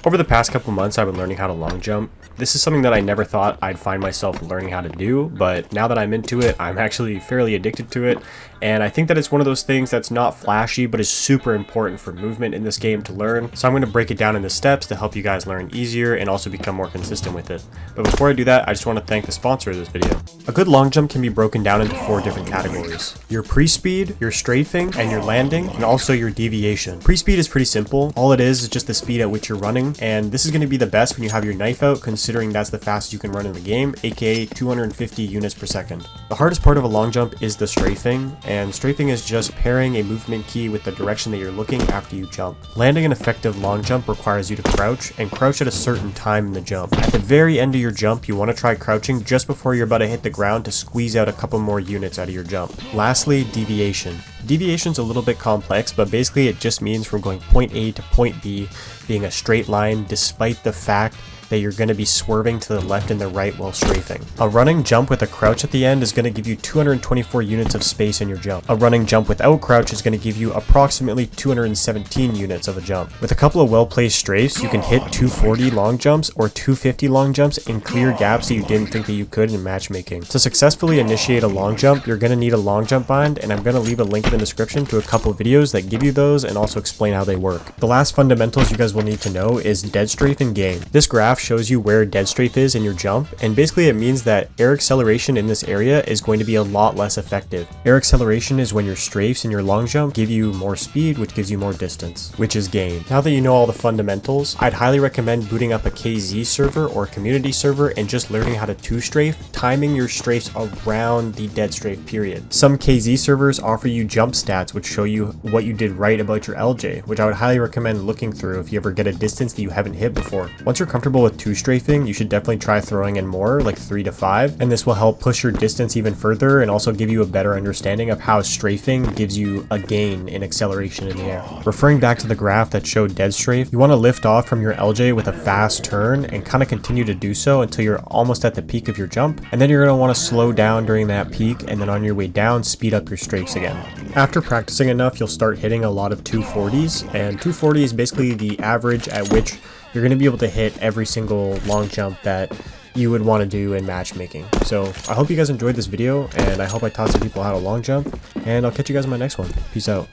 Over the past couple months, I've been learning how to long jump. This is something that I never thought I'd find myself learning how to do, but now that I'm into it, I'm actually fairly addicted to it. And I think that it's one of those things that's not flashy, but is super important for movement in this game to learn. So I'm going to break it down into steps to help you guys learn easier and also become more consistent with it. But before I do that, I just want to thank the sponsor of this video. A good long jump can be broken down into 4 different categories: your pre-speed, your strafing, and your landing, and also your deviation. Pre-speed is pretty simple. All it is just the speed at which you're running, and this is going to be the best when you have your knife out, considering that's the fastest you can run in the game, aka 250 units per second. The hardest part of a long jump is the strafing, and strafing is just pairing a movement key with the direction that you're looking after you jump. Landing an effective long jump requires you to crouch, and crouch at a certain time in the jump. At the very end of your jump, you want to try crouching just before you're about to hit the ground to squeeze out a couple more units out of your jump. Lastly, deviation. Deviation's a little bit complex, but basically it just means from going point A to point B being a straight line despite the fact that you're going to be swerving to the left and the right while strafing. A running jump with a crouch at the end is going to give you 224 units of space in your jump. A running jump without crouch is going to give you approximately 217 units of a jump. With a couple of well-placed strafes, you can hit 240 long jumps or 250 long jumps in clear gaps that you didn't think that you could in matchmaking. To successfully initiate a long jump, you're going to need a long jump bind, and I'm going to leave a link in the description to a couple of videos that give you those and also explain how they work. The last fundamentals you guys will need to know is dead strafe and gain. This graph shows you where dead strafe is in your jump, and basically it means that air acceleration in this area is going to be a lot less effective. Air acceleration is when your strafes in your long jump give you more speed, which gives you more distance, which is gain. Now that you know all the fundamentals, I'd highly recommend booting up a KZ server or a community server and just learning how to two-strafe, timing your strafes around the dead strafe period. Some KZ servers offer you jump stats which show you what you did right about your LJ, which I would highly recommend looking through if you ever get a distance that you haven't hit before. Once you're comfortable with two-strafing, you should definitely try throwing in more, like 3 to 5, and this will help push your distance even further and also give you a better understanding of how strafing gives you a gain in acceleration in the air. Referring back to the graph that showed dead strafe, you want to lift off from your LJ with a fast turn and kind of continue to do so until you're almost at the peak of your jump, and then you're going to want to slow down during that peak, and then on your way down, speed up your strafes again. After practicing enough, you'll start hitting a lot of 240s, and 240 is basically the average at which you're going to be able to hit every single long jump that you would want to do in matchmaking. So I hope you guys enjoyed this video, and I hope I taught some people how to long jump, and I'll catch you guys in my next one. Peace out.